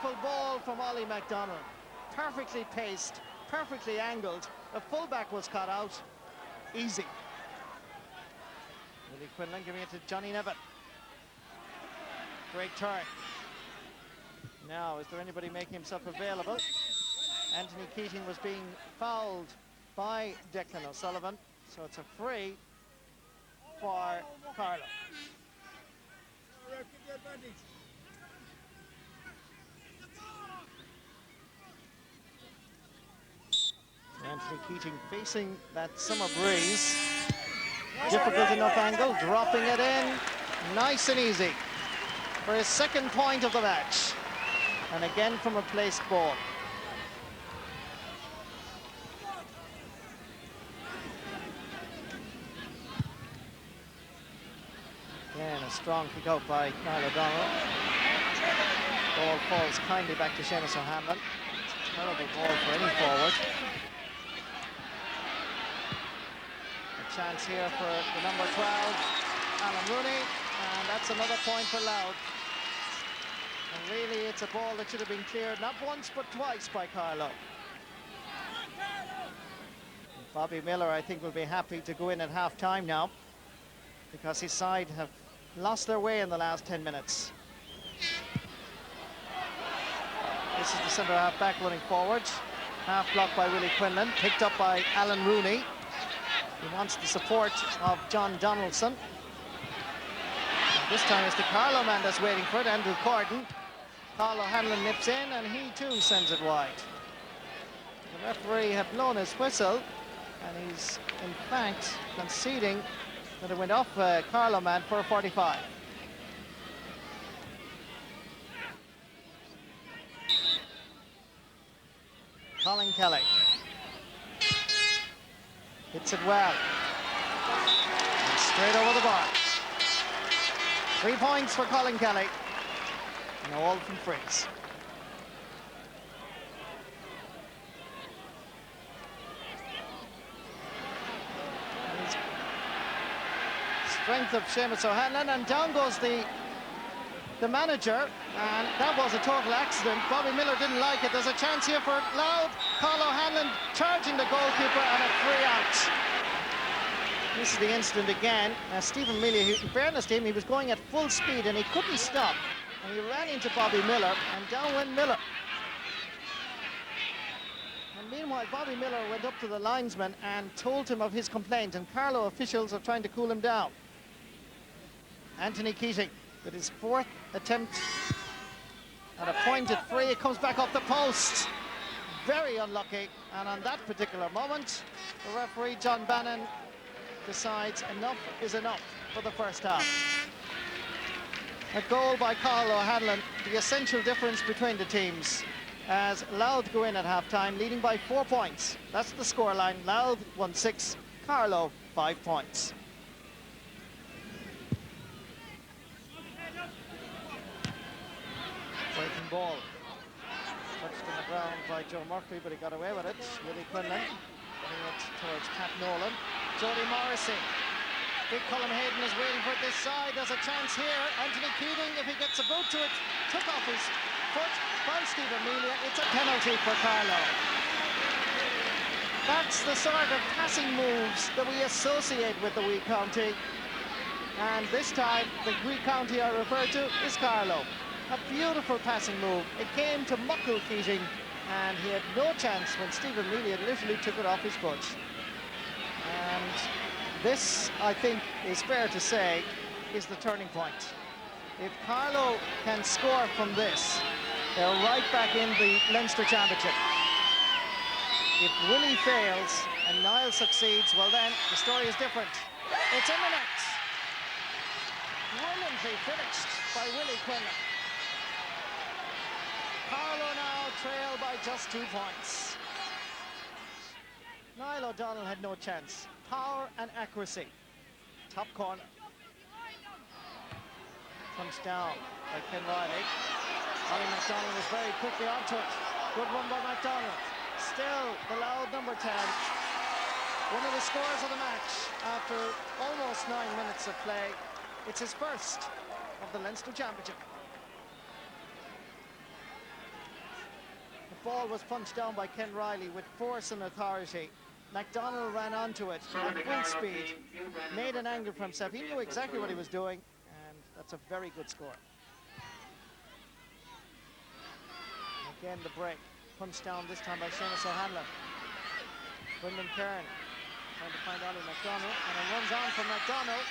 beautiful ball from Ollie MacDonald. Perfectly paced, perfectly angled. The fullback was cut out. Easy. Willie Quinlan giving it to Johnny Nevin. Great turn. Now, is there anybody making himself available? Anthony Keating was being fouled by Declan O'Sullivan, so it's a free for Carlow. Anthony Keating facing that summer breeze. Difficult enough angle, dropping it in, nice and easy for his second point of the match. And again from a placed ball. Again, a strong kick out by Niall O'Donnell. Ball falls kindly back to Seamus O'Hanlon. Terrible ball for any forward. A chance here for the number 12, Alan Rooney, and that's another point for Louth. And really, it's a ball that should have been cleared not once but twice by Carlow. Bobby Miller, I think, will be happy to go in at half-time now, because his side have lost their way in the last 10 minutes. This is the centre half back running forward. Half blocked by Willie Quinlan, picked up by Alan Rooney. He wants the support of John Donaldson. And this time it's the Carlow man that's waiting for it, Andrew Corden. Carlow Hanlon nips in and he too sends it wide. The referee had blown his whistle and he's in fact conceding that it went off Carlow man for a 45. Colin Kelly hits it well. And straight over the bar. 3 points for Colin Kelly. And all from frees. Strength of Seamus O'Hanlon, and down goes the manager, and that was a total accident. Bobby Miller didn't like it. There's a chance here for Louth. Carlow Hanlon charging the goalkeeper and a free out. This is the incident again. Stephen Mealy, in fairness to him, he was going at full speed and he couldn't stop. And he ran into Bobby Miller, and down went Miller. And meanwhile, Bobby Miller went up to the linesman and told him of his complaint, and Carlow officials are trying to cool him down. Anthony Keating with his 4th attempt at a pointed free. It comes back off the post. Very unlucky. And on that particular moment, the referee, John Bannon, decides enough is enough for the first half. A goal by Carlow Hanlon, the essential difference between the teams, as Louth go in at half-time, leading by 4 points. That's the scoreline. Louth won 6, Carlow 5 points. Breaking ball. Touched on the ground by Joe Murphy, but he got away with it. Willie Quinlan getting it towards Pat Nolan. Jody Morrissey. Big Colm Hayden is waiting for it this side. There's a chance here. Anthony Keating, if he gets a boot to it, took off his foot by Stephen Mealy. It's a penalty for Carlow. That's the sort of passing moves that we associate with the wee county. And this time, the wee county I refer to is Carlow. A beautiful passing move. It came to Muckle Keating, and he had no chance when Stephen Mealy had literally took it off his foot. And this, I think, is fair to say, is the turning point. If Carlow can score from this, they're right back in the Leinster Championship. If Willie fails and Niall succeeds, well then, the story is different. It's in the net. Brilliantly finished by Willie Quinlan. Carlow now trail by just 2 points. Niall O'Donnell had no chance. Power and accuracy. Top corner. Punched down by Ken Riley. Ollie MacDonald was very quickly onto it. Good run by MacDonald. Still the Louth number 10. One of the scores of the match after almost 9 minutes of play. It's his first of the Leinster Championship. ball was punched down by Ken Riley with force and authority. MacDonald ran onto it at full speed, made an angle for himself. He knew exactly what he was doing, and that's a very good score. Again, the break. Punched down this time by Seamus O'Hanlon. Brendan Kern trying to find Ollie MacDonald, and it runs on from MacDonald.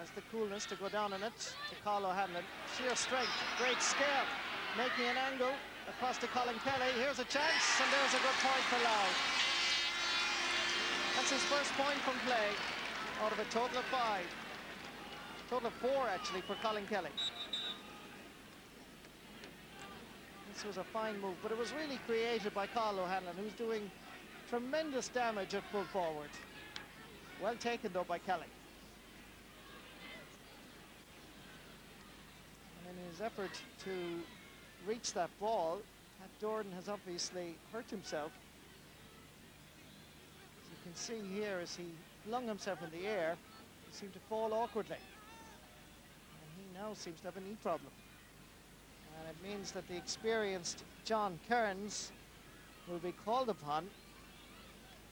Has the coolness to go down in it to Carl O'Hanlon. Sheer strength, great skill, making an angle across to Colin Kelly. Here's a chance, and there's a good point for Louth. That's his first point from play out of a total of 5. Total of 4 actually for Colin Kelly. This was a fine move, but it was really created by Carl O'Hanlon, who's doing tremendous damage at full forward. Well taken though by Kelly. And in his effort to reach that ball, Pat Jordan has obviously hurt himself. As you can see here, as he flung himself in the air, he seemed to fall awkwardly. And he now seems to have a knee problem. And it means that the experienced John Kearns will be called upon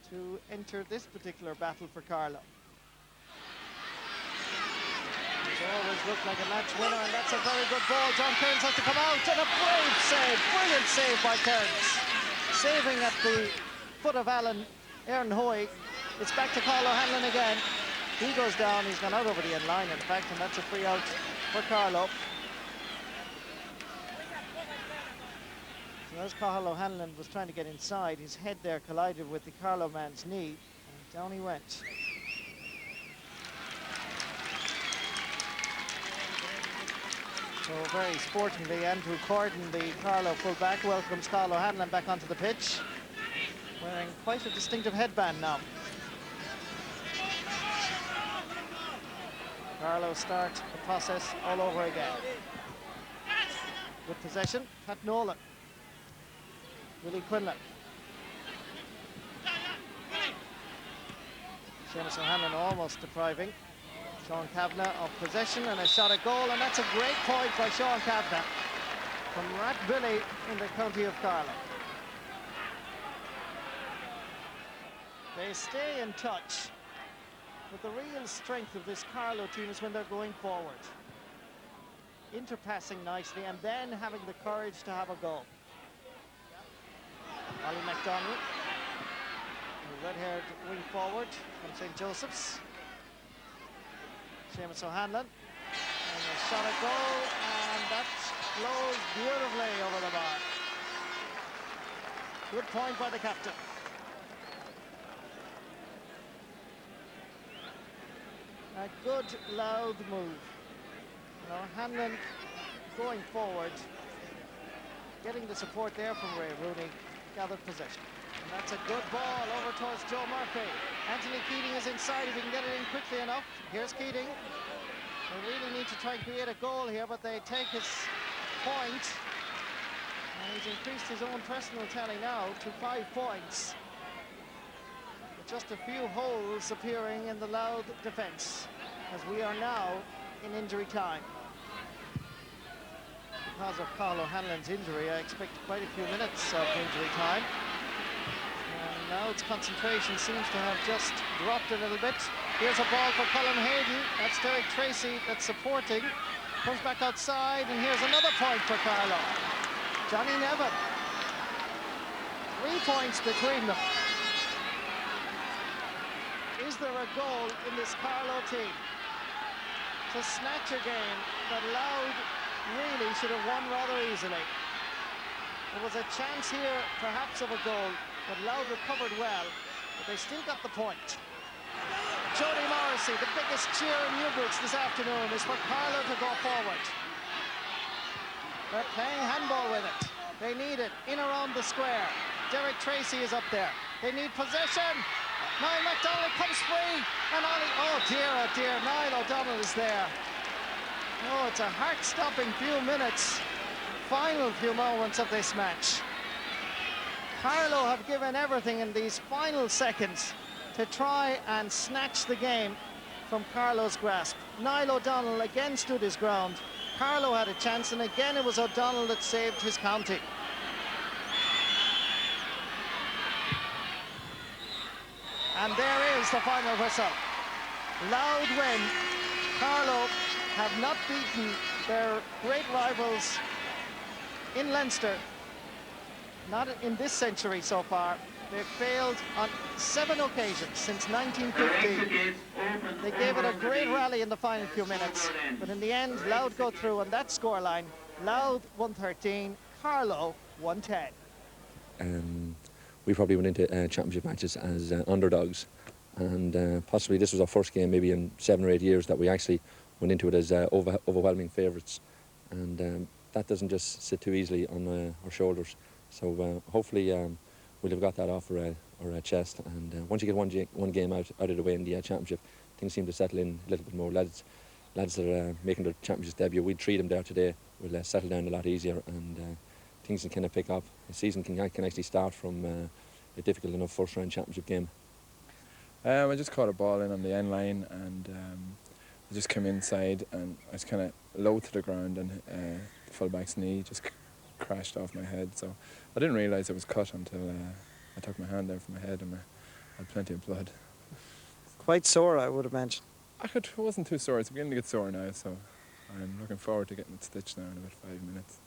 to enter this particular battle for Carlow. He's always looked like a match winner, and that's a very good ball. John Kearns has to come out, and a brave save, brilliant save by Kearns. Saving at the foot of Aaron Hoy. It's back to Carl O'Hanlon again. He goes down, he's gone out over the end line in fact, and that's a free out for Carlow. So as Carl O'Hanlon was trying to get inside, his head there collided with the Carlow man's knee, and down he went. So very sportingly, Andrew Corden, the Carlow full-back, welcomes Carl O'Hanlon back onto the pitch, wearing quite a distinctive headband now. Carlow start the process all over again. With possession, Pat Nolan. Willie Quinlan. Seamus O'Hanlon almost depriving Sean Kavanagh of possession, and a shot at goal, and that's a great point by Sean Kavanagh from Rathbilly in the county of Carlow. They stay in touch, but the real strength of this Carlow team is when they're going forward. Interpassing nicely and then having the courage to have a goal. Ollie MacDonald, the red-haired wing forward from St. Joseph's. Seamus O'Hanlon, and a shot at goal, and that flows beautifully over the bar. Good point by the captain. A good, loud move. O'Hanlon going forward, getting the support there from Ray Rooney, gathered possession. And that's a good ball over towards Joe Murphy. Anthony Keating is inside if he can get it in quickly enough. Here's Keating. They really need to try and create a goal here, but they take his point. And he's increased his own personal tally now to 5 points. With just a few holes appearing in the Louth defence, as we are now in injury time. Because of Carl O'Hanlon's injury, I expect quite a few minutes of injury time. And now its concentration seems to have just dropped a little bit. Here's a ball for Colin Hayden. That's Derek Tracy that's supporting. Comes back outside, and here's another point for Carlow. Johnny Nevin. 3 points between them. Is there a goal in this Carlow team to snatch a game that Louth really should have won rather easily? There was a chance here, perhaps, of a goal, but Louth recovered well, but they still got the point. Jody Morrissey, the biggest cheer in Newbridge this afternoon is for Carlow to go forward. They're playing handball with it. They need it in around the square. Derek Tracy is up there. They need possession. Niall MacDonald comes free, and Ollie, oh dear, Niall O'Donnell is there. Oh, it's a heart-stopping few minutes. Final few moments of this match. Carlow have given everything in these final seconds to try and snatch the game from Carlow's grasp. Niall O'Donnell again stood his ground, Carlow had a chance, and again it was O'Donnell that saved his county. And there is the final whistle. Louth win. Carlow have not beaten their great rivals in Leinster, not in this century so far. They've failed on 7 occasions since 1950. They gave it a great rally in the final few minutes, but in the end, Louth go through on that scoreline. Louth 113, Carlow 110. We probably went into championship matches as underdogs, and possibly this was our first game maybe in 7 or 8 years that we actually went into it as overwhelming favourites, and that doesn't just sit too easily on our shoulders. So hopefully we'll have got that off our chest, and once you get one game out of the way in the championship, things seem to settle in a little bit more. Lads that are making their championship debut, we'd treat them there today, will settle down a lot easier, and things can kind of pick up. The season can actually start from a difficult enough first round championship game. I just caught a ball in on the end line, and I just came inside and I was kind of low to the ground, and the fullback's knee just crashed off my head, so I didn't realise it was cut until I took my hand down from my head and I had plenty of blood. Quite sore, I would imagine. It wasn't too sore. It's beginning to get sore now, so I'm looking forward to getting it stitched now in about 5 minutes.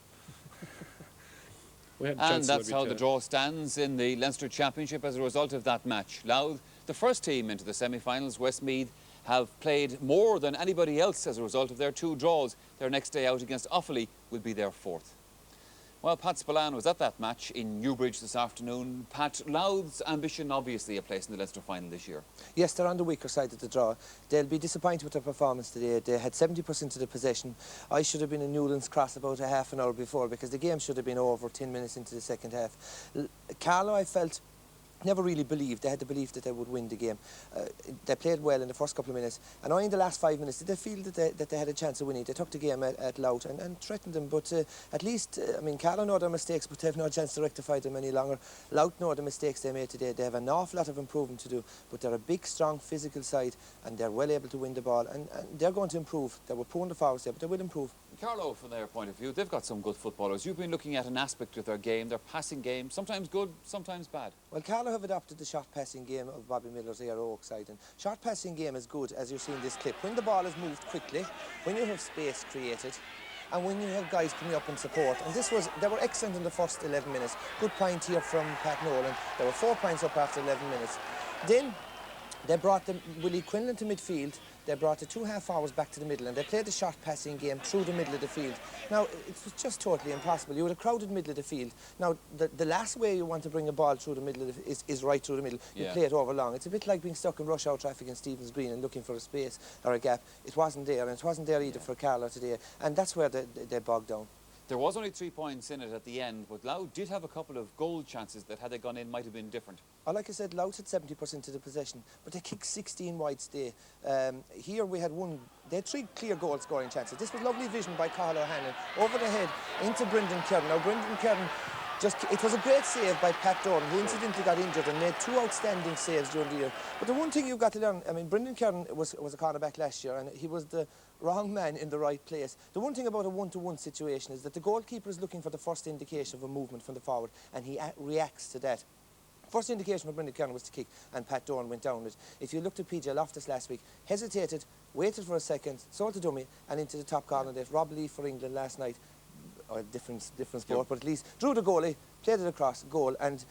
And that's how the draw stands in the Leinster Championship as a result of that match. Louth, the first team into the semi-finals. Westmeath have played more than anybody else as a result of their 2 draws. Their next day out against Offaly will be their 4th. Well, Pat Spillane was at that match in Newbridge this afternoon. Pat, Louth's ambition obviously a place in the Leinster final this year. Yes, they're on the weaker side of the draw. They'll be disappointed with their performance today. They had 70% of the possession. I should have been in Newlands Cross about a half an hour before, because the game should have been over 10 minutes into the second half. Carlow, I felt, never really believed. They had the belief that they would win the game. They played well in the first couple of minutes, and only in the last 5 minutes did they feel that they had a chance of winning. They took the game at Louth and threatened them, but at least, I mean, Carlow know their mistakes, but they have no chance to rectify them any longer. Louth know the mistakes they made today. They have an awful lot of improvement to do, but they're a big, strong, physical side, and they're well able to win the ball, and they're going to improve. They were poor in the forwards there, but they will improve. Carlow, from their point of view, they've got some good footballers. You've been looking at an aspect of their game, their passing game, sometimes good, sometimes bad. Well, Carlow have adopted the short passing game of Bobby Miller's Air Oak side, and short passing game is good, as you see in this clip. When the ball is moved quickly, when you have space created, and when you have guys coming up in support. And they were excellent in the first 11 minutes. Good point here from Pat Nolan. There were 4 points up after 11 minutes. Then they brought Willie Quinlan to midfield. They brought the 2 half hours back to the middle, and they played the short passing game through the middle of the field. Now, it was just totally impossible. You had a crowded middle of the field. Now, the last way you want to bring a ball through the middle is right through the middle. You play it over long. It's a bit like being stuck in rush hour traffic in Stephen's Green and looking for a space or a gap. It wasn't there, and it wasn't there either for Carlow today, and that's where they bogged down. There was only 3 points in it at the end, but Louth did have a couple of goal chances that, had they gone in, might have been different. Like I said, Louth had 70% of the possession, but they kicked 16 wide stay. Here we had they had 3 clear goal scoring chances. This was lovely vision by Carlow Hannon, over the head into Brendan Kieran. Now Brendan Kieran, it was a great save by Pat Dorn, who incidentally got injured and made 2 outstanding saves during the year. But the one thing you've got to learn, I mean, Brendan Kieran was a cornerback last year, and he was the wrong man in the right place. The one thing about a one-to-one situation is that the goalkeeper is looking for the first indication of a movement from the forward, and he reacts to that. First indication for Brendan Kieran was to kick, and Pat Dorn went down it. If you looked at PJ Loftus last week, hesitated, waited for a second, sold to dummy, and into the top corner there. Rob Lee for England last night, or different sport, but at least drew the goalie, played it across, goal, and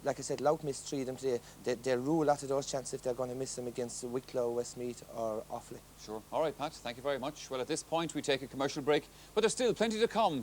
like I said, Louth missed 3 of them today. They'll rule out of those chances if they're going to miss them against Wicklow, Westmeath or Offaly. Sure. All right, Pat, thank you very much. Well, at this point, we take a commercial break, but there's still plenty to come.